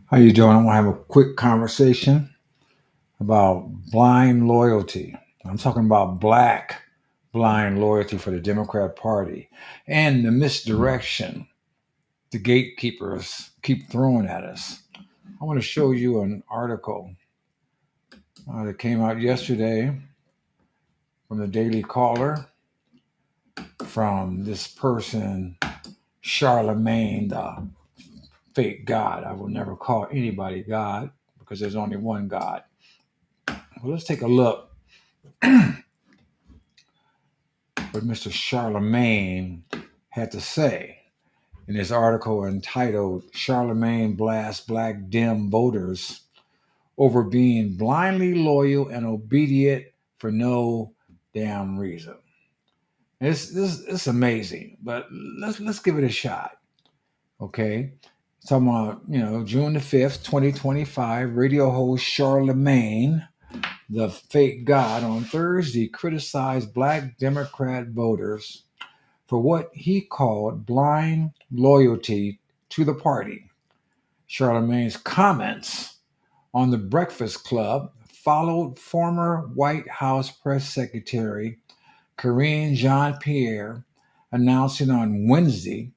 How you doing? I want to have a quick conversation about blind loyalty. I'm talking about black blind loyalty for the Democrat Party and the misdirection the gatekeepers keep throwing at us. I want to show you an article that came out yesterday from the Daily Caller from this person, Charlamagne, the fake God. I will never call anybody God because there's only one God. Well, let's take a look what Mr. Charlamagne had to say in his article entitled Charlamagne Blasts Black Dem Voters Over Being Blindly Loyal and Obedient for No Damn Reason. It's amazing, but let's give it a shot. Okay. Talking about, June the 5th, 2025, radio host Charlamagne, the fake God, on Thursday criticized black Democrat voters for what he called blind loyalty to the party. Charlemagne's comments on the Breakfast Club followed former White House press secretary Karine Jean-Pierre announcing on Wednesday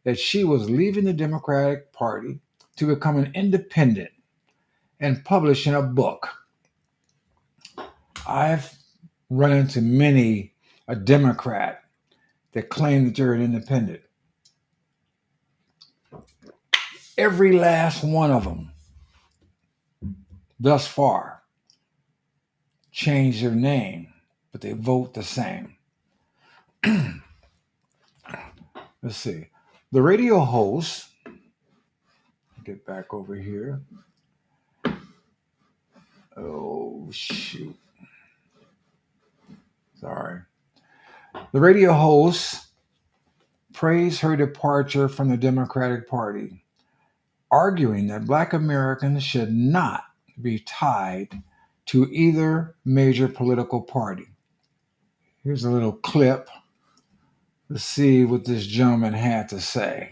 that she was leaving the Democratic Party to become an independent and publishing a book. I've run into many a Democrat that claim that they're an independent. Every last one of them thus far changed their name, but they vote the same. Let's see. The radio host, get back over here. Oh, shoot. Sorry. The radio host praised her departure from the Democratic Party, arguing that Black Americans should not be tied to either major political party. Here's a little clip. Let's see what this gentleman had to say.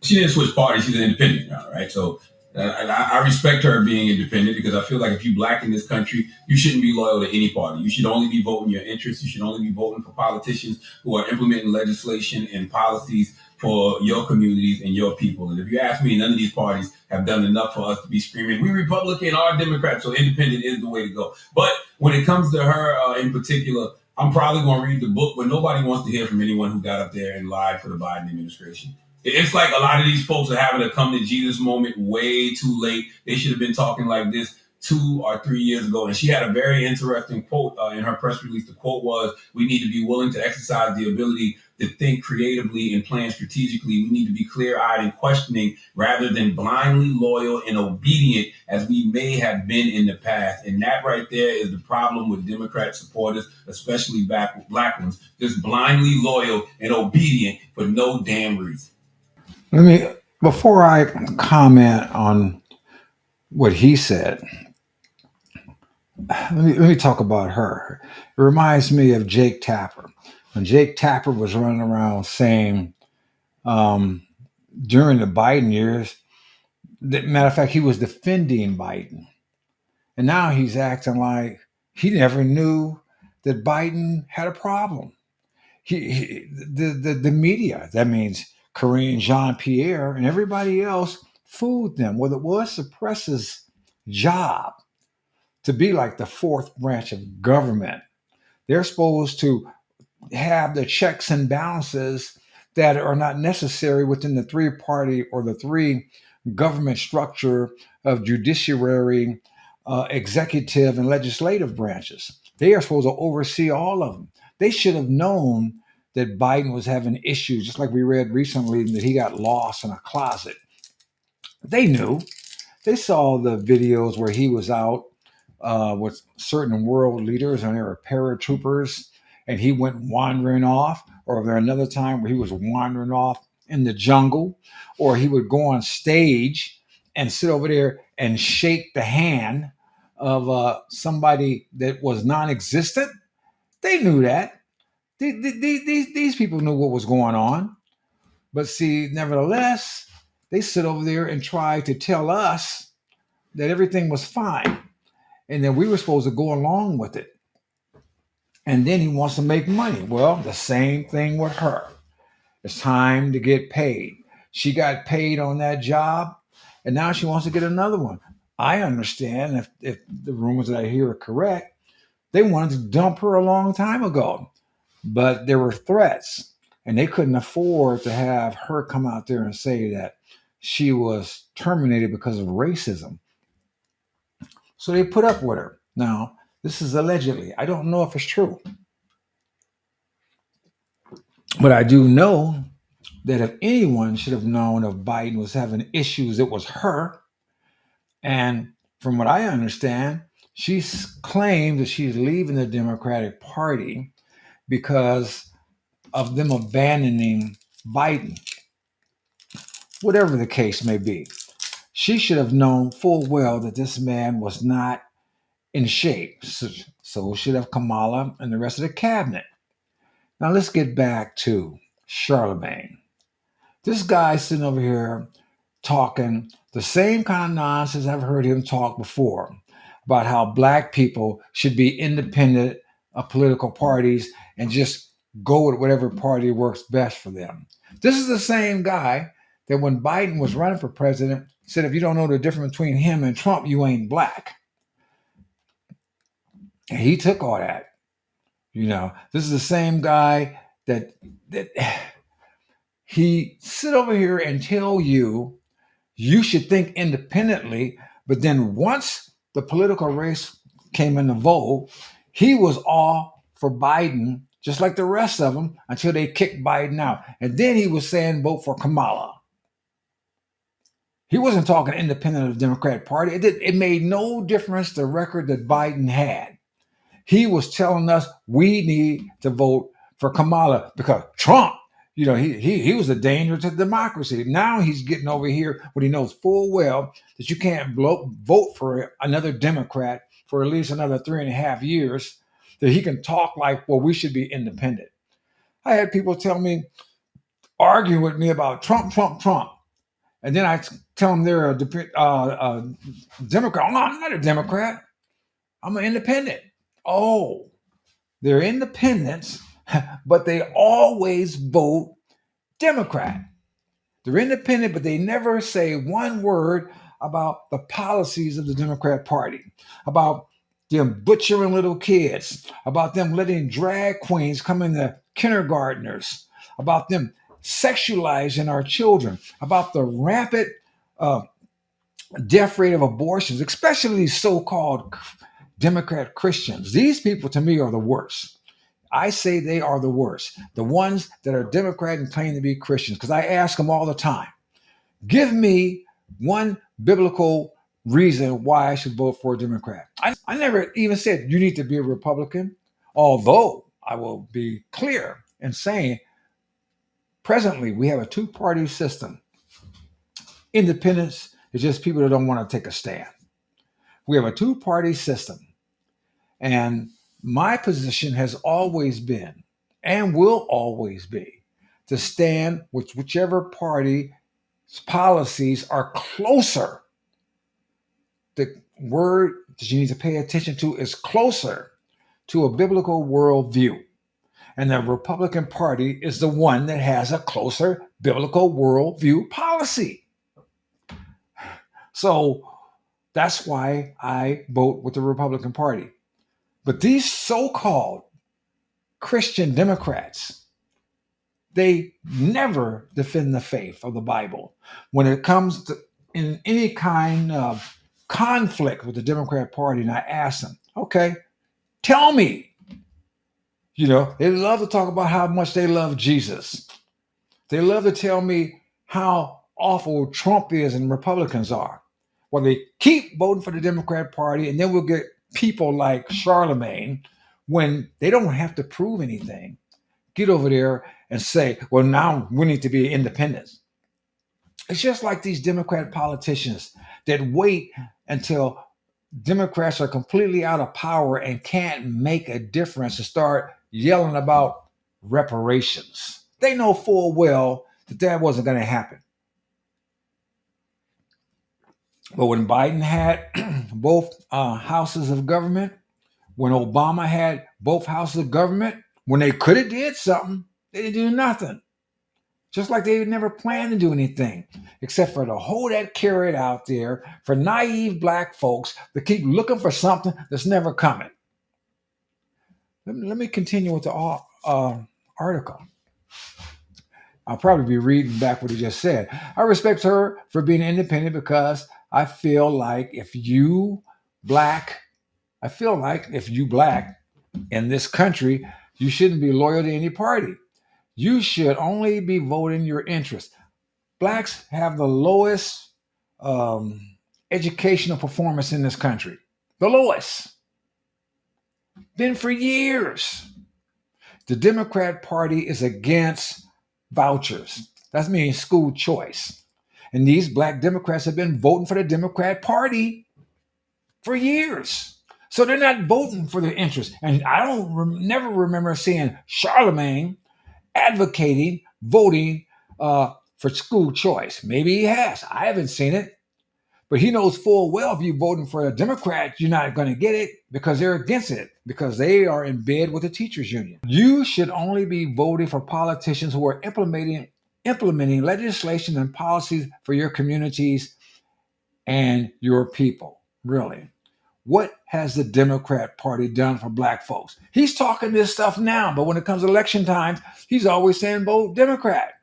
She didn't switch parties. She's an independent now, right? So I respect her being independent because I feel like if you black in this country, you shouldn't be loyal to any party. You should only be voting your interests. You should only be voting for politicians who are implementing legislation and policies for your communities and your people. And if you ask me, none of these parties have done enough for us to be screaming, we Republican or Democrat. So independent is the way to go. But when it comes to her in particular, I'm probably going to read the book, but nobody wants to hear from anyone who got up there and lied for the Biden administration. It's like a lot of these folks are having a come to Jesus moment way too late. They should have been talking like this 2 or 3 years ago. And she had a very interesting quote in her press release. The quote was, we need to be willing to exercise the ability to think creatively and plan strategically. We need to be clear-eyed and questioning rather than blindly loyal and obedient as we may have been in the past. And that right there is the problem with Democrat supporters, especially black ones, just blindly loyal and obedient for no damn reason. Let me, before I comment on what he said, let me talk about her. It reminds me of Jake Tapper. When Jake Tapper was running around saying um, during the Biden years, matter of fact, he was defending Biden. And now he's acting like he never knew that Biden had a problem. The media, that means Karine Jean Pierre and everybody else, fooled them. Well, it was the press's job to be like the fourth branch of government. They're supposed to have the checks and balances that are not necessary within the three party or the three government structure of judiciary, executive, and legislative branches. They are supposed to oversee all of them. They should have known that Biden was having issues, just like we read recently that he got lost in a closet. They knew. They saw the videos where he was out with certain world leaders and there were paratroopers and he went wandering off, or there another time where he was wandering off in the jungle, or he would go on stage and sit over there and shake the hand of somebody that was non-existent. They knew that. These people knew what was going on. But see, nevertheless, They sit over there and try to tell us that everything was fine and that we were supposed to go along with it. And then he wants to make money. Well, the same thing with her. It's time to get paid. She got paid on that job, and now she wants to get another one. I understand if the rumors that I hear are correct, they wanted to dump her a long time ago, but there were threats, and they couldn't afford to have her come out there and say that she was terminated because of racism. So they put up with her. Now, this is allegedly. I don't know if it's true, but I do know that if anyone should have known if Biden was having issues, it was her. And from what I understand, she's claimed that she's leaving the Democratic Party because of them abandoning Biden, whatever the case may be. She should have known full well that this man was not in shape. So should have Kamala and the rest of the cabinet. Now let's get back to Charlamagne. This guy sitting over here talking the same kind of nonsense I've heard him talk before about how black people should be independent of political parties and just go with whatever party works best for them. This is the same guy that when Biden was running for president said if you don't know the difference between him and Trump, you ain't black. And he took all that. This is the same guy that he sit over here and tell you should think independently. But then once the political race came into vogue, he was all for Biden, just like the rest of them, until they kicked Biden out. And then he was saying vote for Kamala. He wasn't talking independent of the Democratic Party. It made no difference the record that Biden had. He was telling us we need to vote for Kamala because Trump, he was a danger to democracy. Now he's getting over here when he knows full well that you can't vote for another Democrat for at least another 3.5 years, that he can talk like, well, we should be independent. I had people tell me, argue with me about Trump, Trump, Trump. And then I tell them they're a Democrat. Oh, no, I'm not a Democrat. I'm an independent. Oh, they're independents, but they always vote Democrat. They're independent, but they never say one word about the policies of the Democrat Party, about them butchering little kids, about them letting drag queens come in the kindergartners, about them sexualizing our children, about the rampant uh, death rate of abortions, especially these so-called Democrat Christians. These people to me are the worst. I say they are the worst. The ones that are Democrat and claim to be Christians. Because I ask them all the time, give me one biblical reason why I should vote for a Democrat. I never even said you need to be a Republican, although I will be clear in saying presently we have a two-party system. Independence is just people that don't want to take a stand. We have a two-party system. And my position has always been and will always be to stand with whichever party's policies are closer. The word that you need to pay attention to is closer to a biblical worldview. And the Republican Party is the one that has a closer biblical worldview policy. So that's why I vote with the Republican Party. But these so-called Christian Democrats, they never defend the faith of the Bible. When it comes to in any kind of conflict with the Democrat Party, and I ask them, okay, tell me. They love to talk about how much they love Jesus. They love to tell me how awful Trump is and Republicans are. Well, they keep voting for the Democrat Party, and then we'll get people like Charlamagne when they don't have to prove anything. Get over there and say, well, now we need to be independent. It's just like these Democrat politicians that wait until Democrats are completely out of power and can't make a difference to start yelling about reparations. They know full well that wasn't going to happen. But when Biden had both houses of government, when Obama had both houses of government, when they could have did something, they didn't do nothing. Just like they never planned to do anything, except for to hold that carrot out there for naive black folks to keep looking for something that's never coming. Let me continue with the article. I'll probably be reading back what he just said. I respect her for being independent because I feel like black, I feel like if you black in this country, you shouldn't be loyal to any party. You should only be voting your interest. Blacks have the lowest um, educational performance in this country. The lowest. Been for years. The Democrat Party is against vouchers. That means school choice. And these black Democrats have been voting for the Democrat Party for years. So they're not voting for their interests. And I don't never remember seeing Charlamagne advocating voting for school choice. Maybe he has. I haven't seen it. But he knows full well if you're voting for a Democrat, you're not going to get it because they're against it, because they are in bed with the teachers union. You should only be voting for politicians who are implementing legislation and policies for your communities and your people. Really. What has the Democrat Party done for black folks? He's talking this stuff now, but when it comes to election times, he's always saying vote Democrat.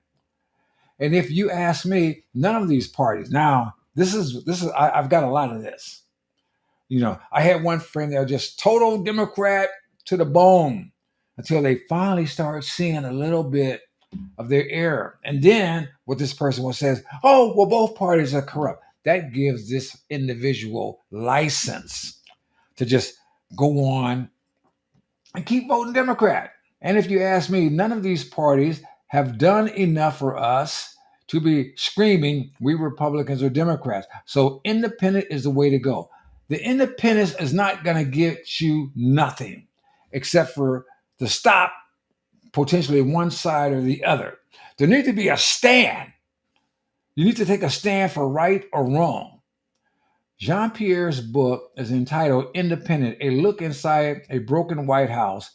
And if you ask me, none of these parties. Now, I've got a lot of this. I had one friend that was just total Democrat to the bone until they finally start seeing a little bit of their error. And then what this person will says, oh, well, both parties are corrupt. That gives this individual license to just go on and keep voting Democrat. And if you ask me, none of these parties have done enough for us to be screaming, we Republicans or Democrats. So independent is the way to go. The independence is not going to get you nothing except for to stop potentially one side or the other. There needs to be a stand. You need to take a stand for right or wrong. Jean Pierre's book is entitled Independent, a look inside a broken White House,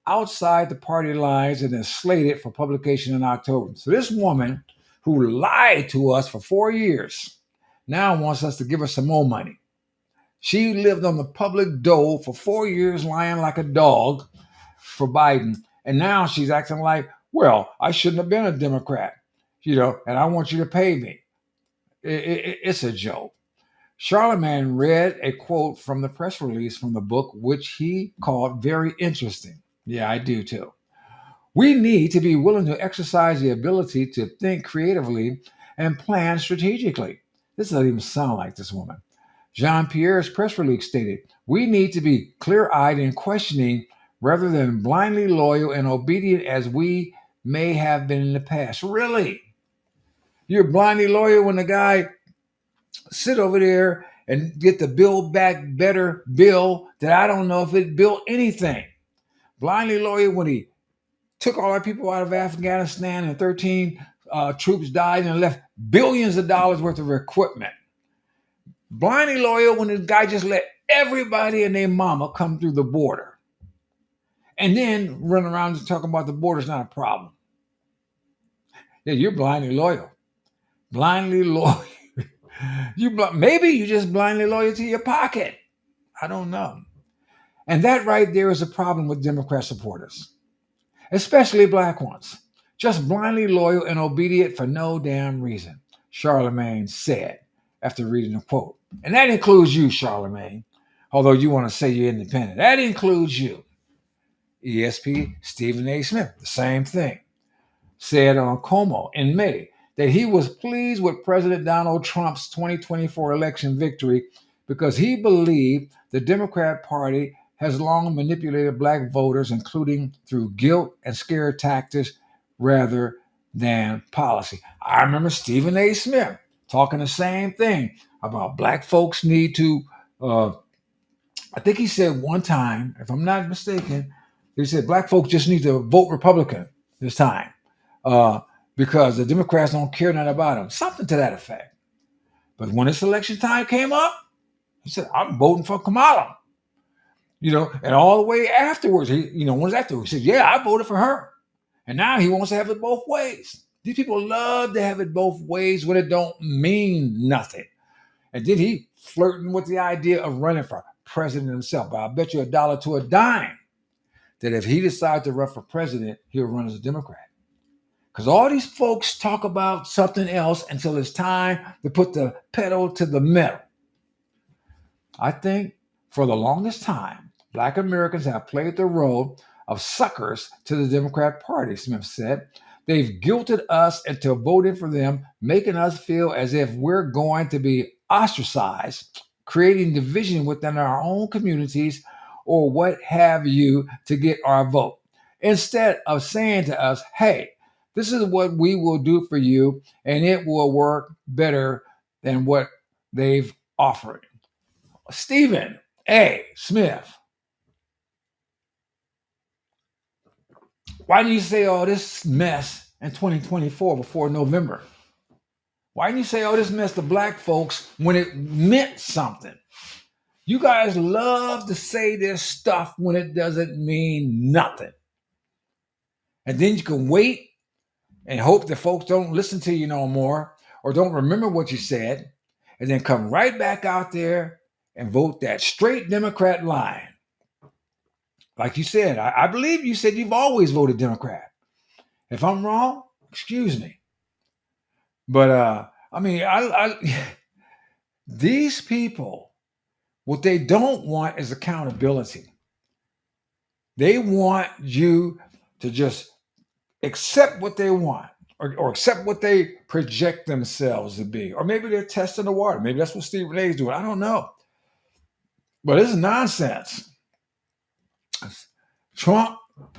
outside the party lines, and is slated for publication in October. So this woman who lied to us for 4 years now wants us to give her some more money. She lived on the public dole for 4 years, lying like a dog for Biden. And now she's acting like, well, I shouldn't have been a Democrat, and I want you to pay me. It's a joke. Charlamagne read a quote from the press release from the book, which he called very interesting. Yeah, I do too. We need to be willing to exercise the ability to think creatively and plan strategically. This doesn't even sound like this woman. Jean Pierre's press release stated, we need to be clear eyed and questioning rather than blindly loyal and obedient as we may have been in the past. Really? You're blindly loyal when the guy sit over there and get the Build Back Better bill that I don't know if it built anything. Blindly loyal when he took all our people out of Afghanistan and 13 troops died and left billions of dollars worth of equipment. Blindly loyal when the guy just let everybody and their mama come through the border. And then run around and talking about the border's not a problem. Yeah, you're blindly loyal. Blindly loyal. Maybe you just blindly loyal to your pocket. I don't know. And that right there is a problem with Democrat supporters, especially black ones. Just blindly loyal and obedient for no damn reason, Charlamagne said after reading the quote. And that includes you, Charlamagne, although you want to say you're independent. That includes you. ESP Stephen A. Smith, the same thing, said on Como in May that he was pleased with President Donald Trump's 2024 election victory because he believed the Democrat Party has long manipulated black voters, including through guilt and scare tactics rather than policy. I remember Stephen A. Smith talking the same thing about black folks need to, I think he said one time, if I'm not mistaken, he said black folks just need to vote Republican this time because the Democrats don't care nothing about them. Something to that effect. But when this election time came up, he said, I'm voting for Kamala. And all the way afterwards, once afterwards, he said, yeah, I voted for her. And now he wants to have it both ways. These people love to have it both ways when it don't mean nothing. And then he flirting with the idea of running for president himself. But I bet you $1 to a dime that if he decides to run for president, he'll run as a Democrat. Because all these folks talk about something else until it's time to put the pedal to the metal. I think for the longest time, Black Americans have played the role of suckers to the Democrat Party, Smith said. They've guilted us into voting for them, making us feel as if we're going to be ostracized, creating division within our own communities or what have you to get our vote. Instead of saying to us, hey, this is what we will do for you, and it will work better than what they've offered. Stephen A. Smith, why didn't you say all this mess in 2024 before November? Why didn't you say all this mess to Black folks when it meant something? You guys love to say this stuff when it doesn't mean nothing. And then you can wait and hope that folks don't listen to you no more or don't remember what you said, and then come right back out there and vote that straight Democrat line. Like you said, I believe you said you've always voted Democrat. If I'm wrong, excuse me. But these people, what they don't want is accountability. They want you to just accept what they want or accept what they project themselves to be. Or maybe they're testing the water. Maybe that's what Stephen A is doing. I don't know. But this is nonsense. Trump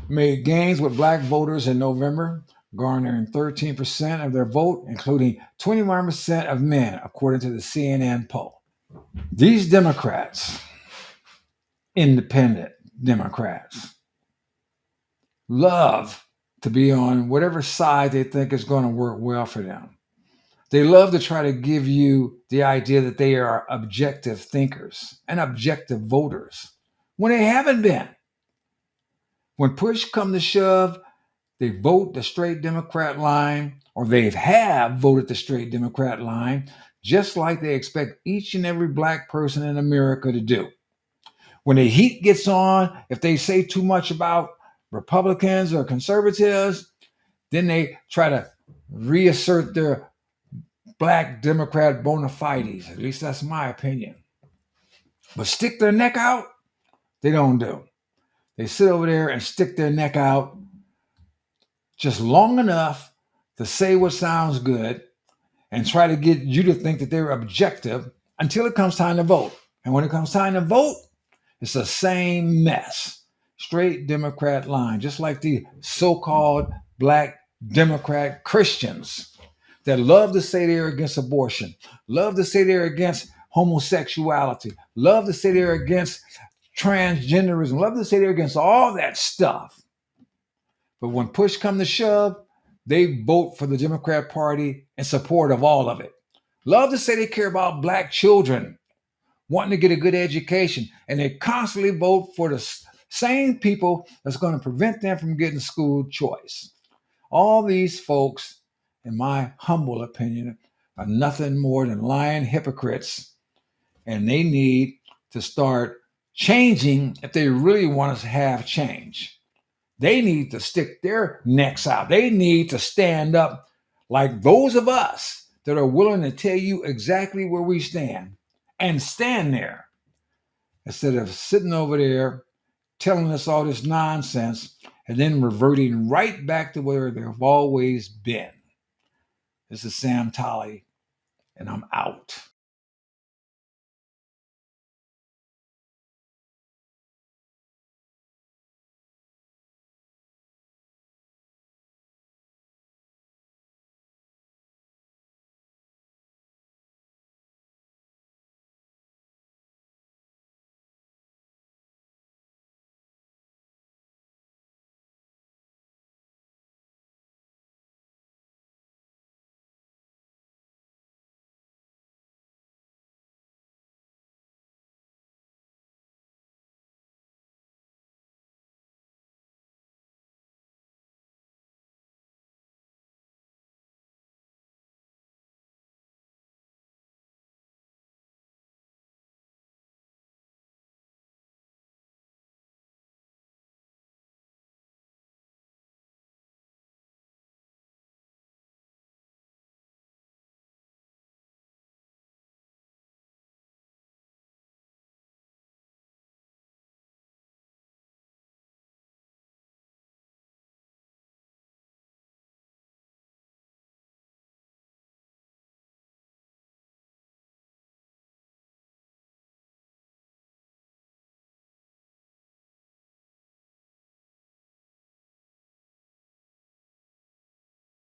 made gains with Black voters in November, garnering 13% of their vote, including 21% of men, according to the CNN poll. These Democrats, independent Democrats, love to be on whatever side they think is going to work well for them. They love to try to give you the idea that they are objective thinkers and objective voters when they haven't been. When push comes to shove, they vote the straight Democrat line, or they have voted the straight Democrat line, just like they expect each and every Black person in America to do. When the heat gets on, if they say too much about Republicans or conservatives, then they try to reassert their Black Democrat bona fides. At least that's my opinion. But stick their neck out, they don't do. They sit over there and stick their neck out just long enough to say what sounds good and try to get you to think that they're objective until it comes time to vote. And when it comes time to vote, it's the same mess. Straight Democrat line, just like the so-called Black Democrat Christians that love to say they're against abortion, love to say they're against homosexuality, love to say they're against transgenderism, love to say they're against all that stuff. But when push comes to shove, they vote for the Democrat Party in support of all of it. Love to say they care about Black children wanting to get a good education, and they constantly vote for the same people that's going to prevent them from getting school choice. All these folks, in my humble opinion, are nothing more than lying hypocrites, and they need to start changing if they really want us to have change. They need to stick their necks out. They need to stand up like those of us that are willing to tell you exactly where we stand and stand there instead of sitting over there telling us all this nonsense and then reverting right back to where they've always been. This is Sam Tolley, and I'm out.